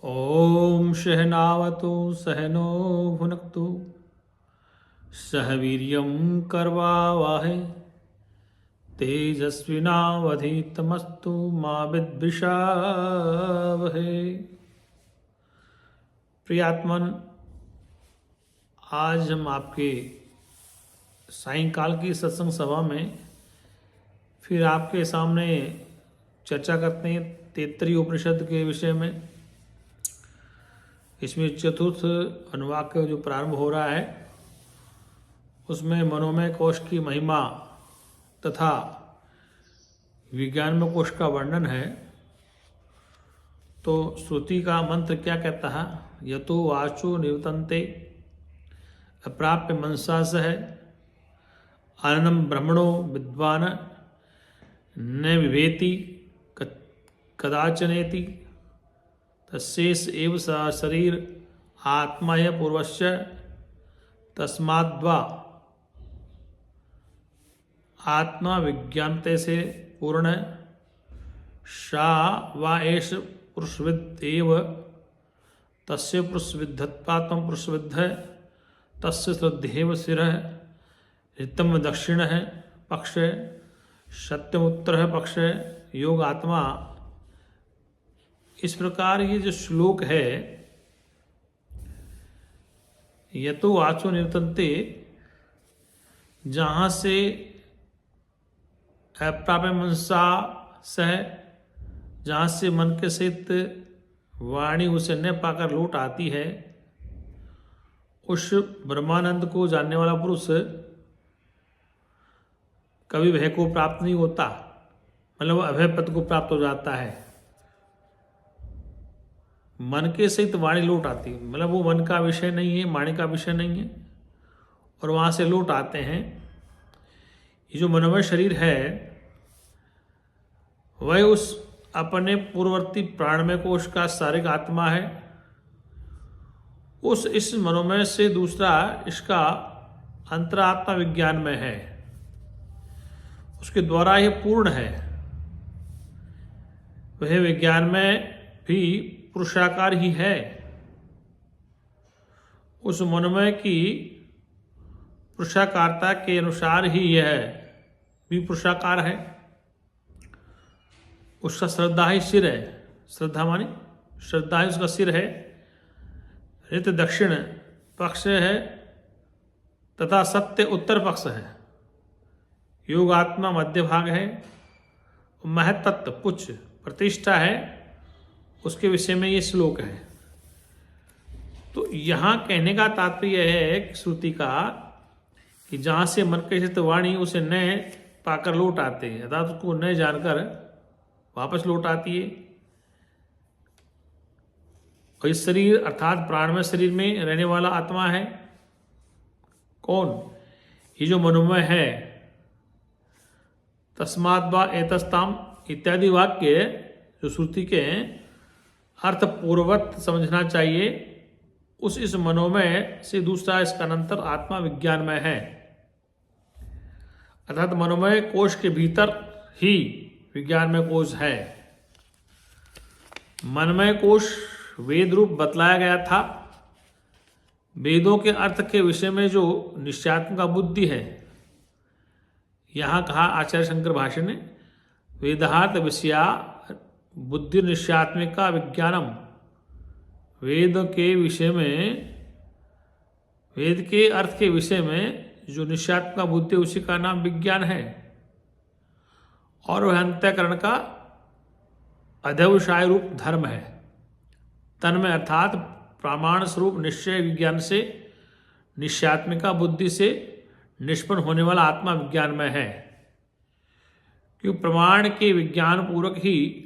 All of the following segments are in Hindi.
ओम सहनावतु सहनो भुनक्तु सह वीर्यं करवावहै तेजस्विनावधीतमस्तु मा विद्विषावहै। प्रियात्मन, आज हम आपके सायंकाल की सत्संग सभा में फिर आपके सामने चर्चा करते हैं तैत्तरीय उपनिषद के विषय में। इसमें चतुर्थ अनुवाक का जो प्रारंभ हो रहा है उसमें मनोमय कोश की महिमा तथा विज्ञानमय कोश का वर्णन है। तो श्रुति का मंत्र क्या कहता है? यतो वाचो निवर्तन्ते अप्राप्य मनसा सह आनंदम ब्रह्मणो विद्वान न विभेति कदाचनेति तस्येष एव स शरीर आत्मा य पूर्वस्य तस्माद्वा आत्मा विज्ञानते से पूर्ण सा वा एष पुरुषविद एव तस्य पुरुषविद्धत्वात्म पुरुषविद्ध तस्य श्रद्धेव शिरः ऋतम दक्षिण है पक्ष सत्यमुत्तर है पक्ष योग आत्मा। इस प्रकार ये जो श्लोक है यतो वाचो निवर्तन्ते, जहाँ से अप्राप्य मनसा सह, जहाँ से मन के सहित वाणी उसे न पाकर लौट आती है, उस ब्रह्मानंद को जानने वाला पुरुष कभी भय को प्राप्त नहीं होता, मतलब अभय पद को प्राप्त हो जाता है। मन के सहित वाणी लौट आती, मतलब वो मन का विषय नहीं है, वाणी का विषय नहीं है, और वहाँ से लौट आते हैं। ये जो मनोमय शरीर है वह उस अपने पूर्ववर्ती प्राणमय कोश का शारीरिक आत्मा है। उस इस मनोमय से दूसरा इसका अंतरात्मा विज्ञान में है, उसके द्वारा यह पूर्ण है। वह विज्ञान में भी पुरुषाकार ही है। उस मनोमय की पुरुषाकारता के अनुसार ही यह भी पुरुषाकार है। उसका श्रद्धा ही सिर है, श्रद्धा मानी श्रद्धा ही उसका सिर है। ऋत दक्षिण पक्ष है तथा सत्य उत्तर पक्ष है। योग आत्मा मध्य भाग है। महतत्व पुच्छ प्रतिष्ठा है, उसके विषय में ये श्लोक है। तो यहाँ कहने का तात्पर्य है श्रुति का कि जहाँ से मन के चित्त वाणी उसे न पाकर लौट आते हैं, अर्थात उसको न जानकर वापस लौट आती है। और इस शरीर अर्थात प्राणमय शरीर में रहने वाला आत्मा है कौन? ये जो मनोमय है। तस्माद्वा एतस्ताम इत्यादि वाक्य जो श्रुति के अर्थपूर्वक समझना चाहिए। उस इस मनोमय से दूसरा इसका अनंतर आत्मा विज्ञानमय है, अर्थात मनोमय कोश के भीतर ही विज्ञानमय कोश है। मनमय कोश वेद रूप बतलाया गया था। वेदों के अर्थ के विषय में जो निश्चयात्मिका बुद्धि है, यहाँ कहा आचार्य शंकर भाष्य ने, वेदार्थ विषया बुद्धि निश्चयात्मिका विज्ञानम। वेद के विषय में, वेद के अर्थ के विषय में जो निश्चयात्मिका बुद्धि उसी का नाम विज्ञान है। और वह अंतःकरण का अध्यवसाय रूप धर्म है। तन्मय अर्थात प्रमाण स्वरूप निश्चय विज्ञान से, निश्चयात्मिका बुद्धि से निष्पन्न होने वाला आत्मा विज्ञान में है। क्योंकि प्रमाण के विज्ञान पूर्वक ही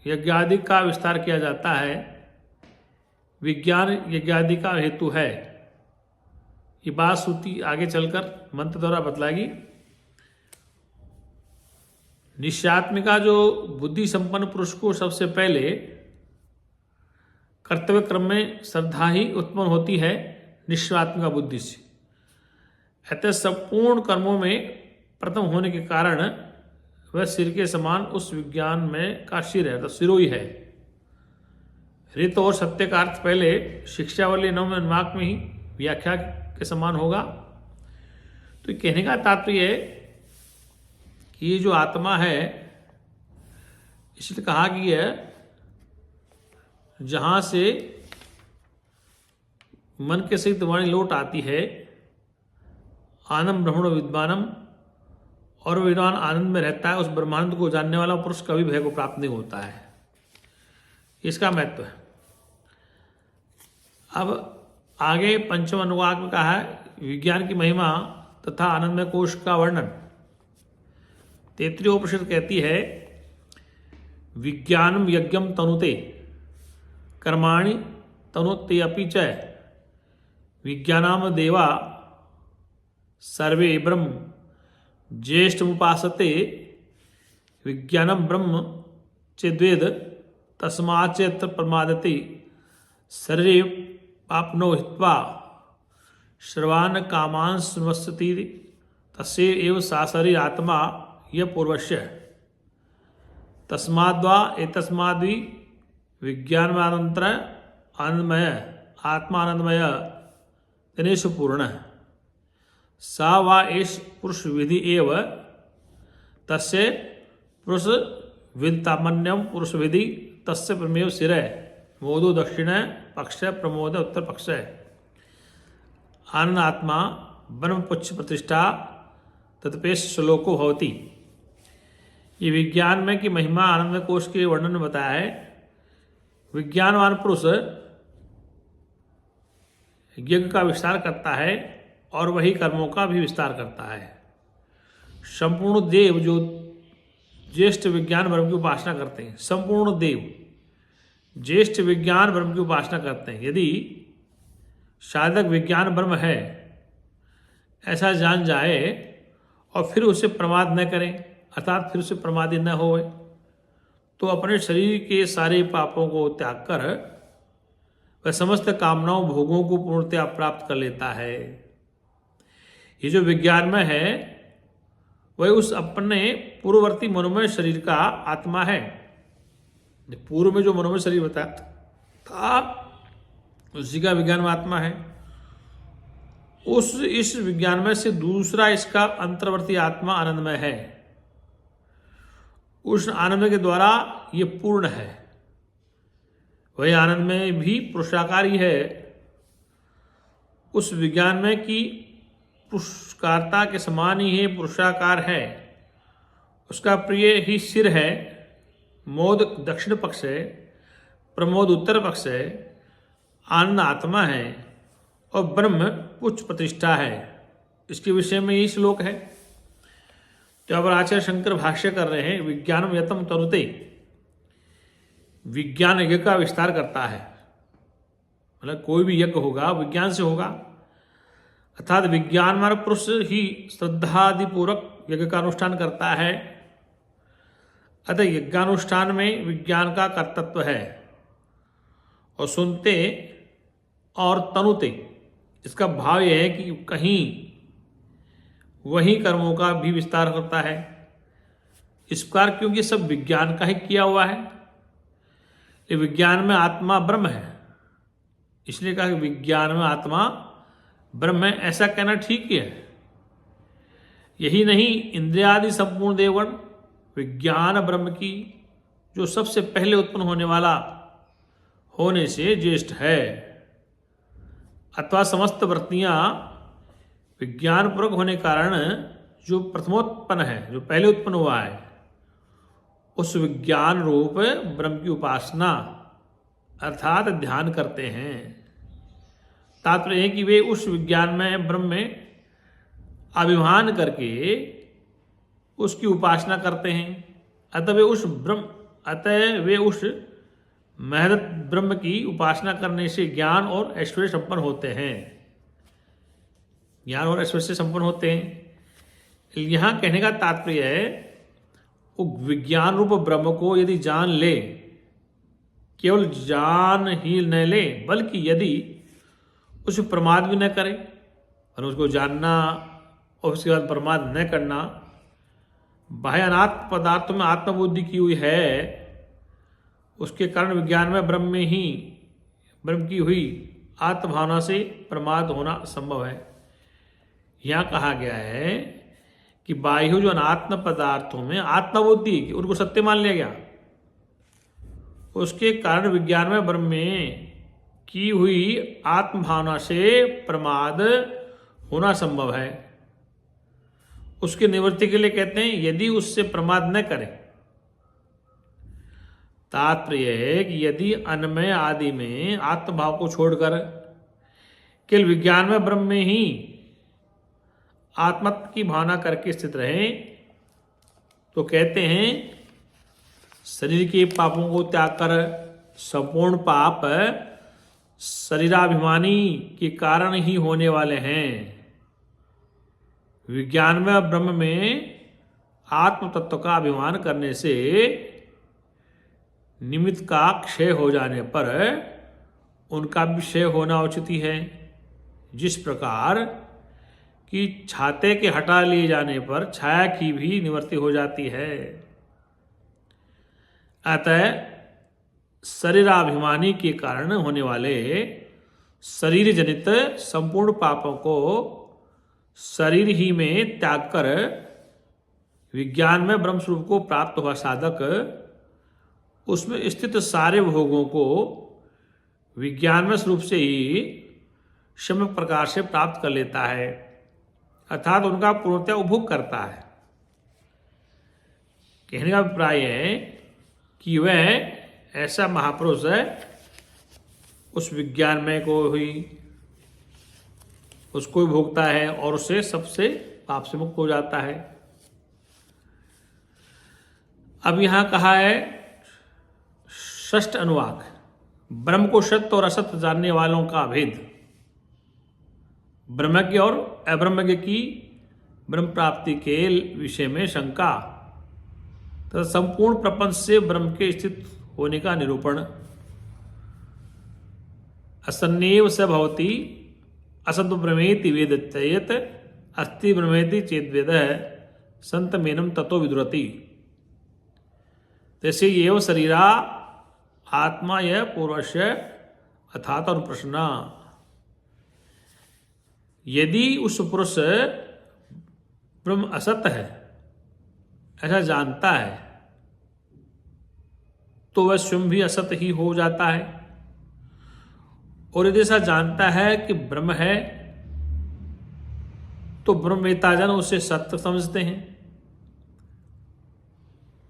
यज्ञादि का विस्तार किया जाता है। विज्ञान यज्ञादि का हेतु है। ये बात श्रुति आगे चलकर मंत्र द्वारा बतलाएगी। निश्चयात्मिका जो बुद्धि संपन्न पुरुष को सबसे पहले कर्तव्य क्रम में श्रद्धा ही उत्पन्न होती है निश्चयात्मिका बुद्धि से। अतः संपूर्ण कर्मों में प्रथम होने के कारण वह सिर के समान उस विज्ञान में का सिर है, तो सिरोई है। ऋत और सत्य का अर्थ पहले शिक्षावली 9वें अनुवाक में ही व्याख्या के समान होगा। तो कहने का तात्पर्य है कि ये जो आत्मा है, इसलिए कहा कि है जहां से मन के सहित वाणी लौट आती है, आनंद ब्रह्मण विद्वानम, और विद्वान आनंद में रहता है, उस ब्रह्मानंद को जानने वाला पुरुष कभी भय को प्राप्त नहीं होता है। इसका महत्व है। अब आगे पंचम अनुवाक में कहा है विज्ञान की महिमा तथा आनंदमय कोश का वर्णन। तैत्तिरीय उपनिषद कहती है विज्ञानम यज्ञम तनुते कर्माणि तनुते अपि च विज्ञानाम देवा सर्वे ब्रह्म ज्येष्ठमुपासते विज्ञानम ब्रह्म चेद्वेद तस्माच्च प्रमादति शरीरे पापनो हित्वा श्रवान कामान स्मस्ति तस्य एव सा शरीर आत्मा यह पूर्वस्य तस्माद्वा एतस्माद्वि विज्ञानानंतर आनंदमय आत्मा आनंदमय तेनेषु पूर्ण सा वा एष पुरुष विधि एव तस्य पुरुष विदितामन्यम पुरुष विधि तस्य प्रमेय शिर मोदो दक्षिण पक्ष प्रमोद उत्तर पक्ष आनंद आत्मा ब्रह्म पुच्छ प्रतिष्ठा तत्पेश श्लोको भवति। ये विज्ञान में की महिमा आनंद कोश के वर्णन में बताया है। विज्ञानवान पुरुष यज्ञ का विस्तार करता है और वही कर्मों का भी विस्तार करता है। संपूर्ण देव जो ज्येष्ठ विज्ञान ब्रह्म की उपासना करते हैं, संपूर्ण देव ज्येष्ठ विज्ञान ब्रह्म की उपासना करते हैं। यदि साधक विज्ञान ब्रह्म है ऐसा जान जाए और फिर उसे प्रमाद न करें, अर्थात फिर उसे प्रमादी न होए, तो अपने शरीर के सारे पापों को त्याग कर वह समस्त कामनाओं भोगों को पूर्णतया प्राप्त कर लेता है। ये जो विज्ञान में है वह उस अपने पूर्ववर्ती मनोमय शरीर का आत्मा है। पूर्व में जो मनोमय शरीर बताया था उसी का विज्ञान में आत्मा है। इस विज्ञान में से दूसरा इसका अंतर्वर्ती आत्मा आनंदमय है। उस आनंद के द्वारा ये पूर्ण है। वही आनंद में भी पुरुषाकारी है। उस विज्ञान में कि पुरुषकारता के समान ही है, पुरुषाकार है। उसका प्रिय ही सिर है, मोद दक्षिण पक्ष है, प्रमोद उत्तर पक्ष है, आनंद आत्मा है और ब्रह्म उच्च प्रतिष्ठा है। इसके विषय में यही श्लोक है। तो अब आचार्य शंकर भाष्य कर रहे हैं विज्ञानम यतम तनुते, विज्ञान यज्ञ का विस्तार करता है। मतलब कोई भी यज्ञ होगा विज्ञान से होगा, अर्थात विज्ञानवान पुरुष ही श्रद्धादिपूर्वक यज्ञ का अनुष्ठान करता है। अतः यज्ञानुष्ठान में विज्ञान का कर्तव्य है। और सुनते और तनुते, इसका भाव यह है कि कहीं वही कर्मों का भी विस्तार करता है। इस प्रकार क्योंकि सब विज्ञान का ही किया हुआ है। ये विज्ञान में आत्मा ब्रह्म है, इसलिए कहा कि विज्ञान में आत्मा ब्रह्म है, ऐसा कहना ठीक है। यही नहीं, इंद्रियादि संपूर्ण देवगण विज्ञान ब्रह्म की जो सबसे पहले उत्पन्न होने वाला होने से ज्येष्ठ है, अथवा समस्त वृत्तियां विज्ञान पूर्वक होने कारण जो प्रथमोत्पन्न है, जो पहले उत्पन्न हुआ है, उस विज्ञान रूप ब्रह्म की उपासना अर्थात ध्यान करते हैं। तात्पर्य है कि वे उस विज्ञान में ब्रह्म में अभिमान करके उसकी उपासना करते हैं। अतः वे उस महदत ब्रह्म की उपासना करने से ज्ञान और ऐश्वर्य संपन्न होते हैं। ज्ञान और ऐश्वर्य से संपन्न होते हैं। यहां कहने का तात्पर्य है वो विज्ञान रूप ब्रह्म को यदि जान ले, केवल जान ही न ले, बल्कि यदि उस प्रमाद भी न करे और उसको जानना और उसके बाद प्रमाद न करना, बाह्य अनात्म पदार्थों में आत्मबुद्धि की हुई है, उसके कारण विज्ञान में ब्रह्म की हुई आत्मभावना से प्रमाद होना संभव है। यहाँ कहा गया है कि बाह्य जो अनात्म पदार्थों में आत्मबुद्धि कि उनको सत्य मान लिया गया, उसके कारण विज्ञान में ब्रह्म में की हुई आत्मभावना से प्रमाद होना संभव है। उसकी निवृत्ति के लिए कहते हैं यदि उससे प्रमाद न करें। तात्पर्य है कि यदि अन्मय आदि में आत्मभाव को छोड़कर केवल विज्ञान में ब्रह्म में ही आत्मत्व की भावना करके स्थित रहे तो कहते हैं शरीर के पापों को त्याग कर संपूर्ण पाप शरीराभिमानी के कारण ही होने वाले हैं। विज्ञान में ब्रह्म में आत्म तत्व का अभिमान करने से निमित्त का क्षय हो जाने पर उनका भी क्षय होना उचित ही है। जिस प्रकार कि छाते के हटा लिए जाने पर छाया की भी निवृत्ति हो जाती है। अतः शरीराभिमानी के कारण होने वाले शरीर जनित संपूर्ण पापों को शरीर ही में त्याग कर विज्ञान में ब्रह्म स्वरूप को प्राप्त हुआ साधक उसमें स्थित सारे भोगों को विज्ञान में स्वरूप से ही सम्यक प्रकार से प्राप्त कर लेता है, अर्थात उनका पूर्णतः उपभोग करता है। कहने का अभिप्राय है कि वह ऐसा महापुरुष है उस विज्ञान में को ही उसको भी भोगता है और उससे सबसे पाप से मुक्त हो जाता है। अब यहां कहा है षष्ठ अनुवाक, ब्रह्म को सत्य और असत्य जानने वालों का भेद, ब्रह्मज्ञ और अब्रह्मज्ञ की ब्रह्म प्राप्ति के विषय में शंका तथा संपूर्ण प्रपंच से ब्रह्म के स्थित होने का निरूपण। असन्नेव स भवति असद् ब्रह्मेति वेदत्येत अस्ति ब्रह्मेति चेद्वेद संतमेनम ततो विदुरति। तैसे एव शरीरा आत्मा यह पूर्वस्य अथात और प्रश्न। यदि उस पुरुष ब्रह्म असत्य है ऐसा जानता है तो वह स्वयं भी असत्य ही हो जाता है, और यदि ऐसा जानता है कि ब्रह्म है तो ब्रह्मवेत्ताजन उसे सत्य समझते हैं।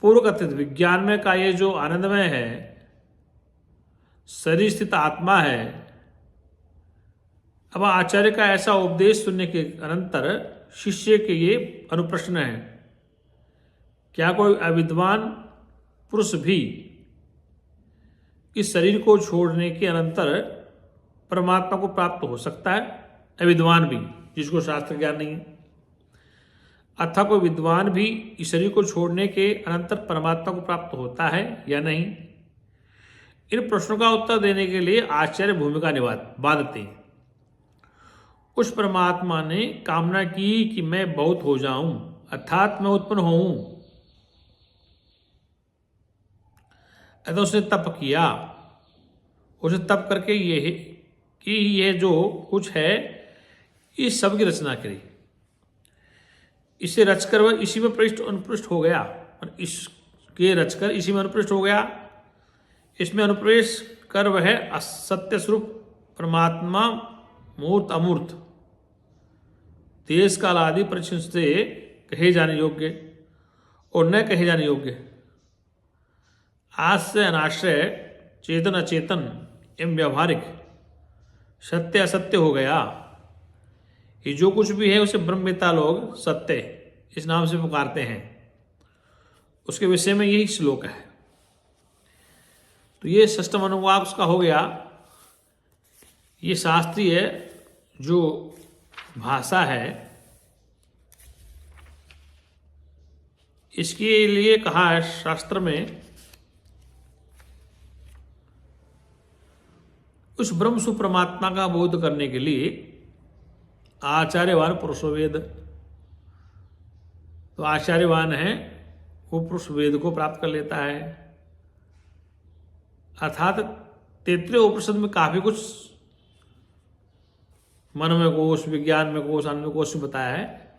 पूर्व कथित विज्ञान में का ये जो आनंदमय है शरीर स्थित आत्मा है। अब आचार्य का ऐसा उपदेश सुनने के अनंतर शिष्य के ये अनुप्रश्न है, क्या कोई अविद्वान पुरुष भी इस शरीर को छोड़ने के अनंतर परमात्मा को प्राप्त हो सकता है? अविद्वान भी, जिसको शास्त्र ज्ञान नहीं है, अथवा कोई विद्वान भी इस शरीर को छोड़ने के अनंतर परमात्मा को प्राप्त होता है या नहीं? इन प्रश्नों का उत्तर देने के लिए आचार्य भूमिका बांधते हैं। उस परमात्मा ने कामना की कि मैं बहुत हो जाऊं, अर्थात मैं उत्पन्न होऊं, अतः उसने तप किया। उसे तप करके ये जो कुछ है इस सब की रचना करी। इसे रचकर वह इसी में अनुप्रविष्ट हो गया, और इसके रचकर इसी में अनुप्रविष्ट हो गया। इसमें अनुप्रवेश कर वह असत्य स्वरूप परमात्मा मूर्त अमूर्त देश काल आदि परिचिन से कहे जाने योग्य और न कहे जाने योग्य आज से अनाश्रय चेतन अचेतन एवं व्यावहारिक सत्य असत्य हो गया। ये जो कुछ भी है उसे ब्रह्मवेत्ता लोग सत्य इस नाम से पुकारते हैं। उसके विषय में यही श्लोक है। तो ये षष्ठम अनुवाक उसका हो गया। ये शास्त्रीय जो भाषा है इसके लिए कहा है शास्त्र में उस ब्रह्म सुपरमात्मा का बोध करने के लिए आचार्यवान पुरुषो वेद। तो आचार्यवान है वो पुरुष वेद को प्राप्त कर लेता है। अर्थात 33 उपनिषद में काफी कुछ मनोमय कोश, विज्ञान में कोश, अन्य कोश में बताया है,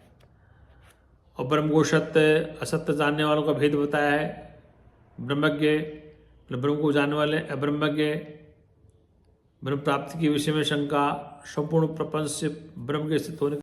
और ब्रह्म को सत्य असत्य जानने वालों का भेद बताया है। ब्रह्मज्ञ ब्रह्म को जानने वाले, अब्रह्मज्ञ ब्रह्म प्राप्ति के विषय में शंका, संपूर्ण प्रपंच से ब्रह्म के स्थित होने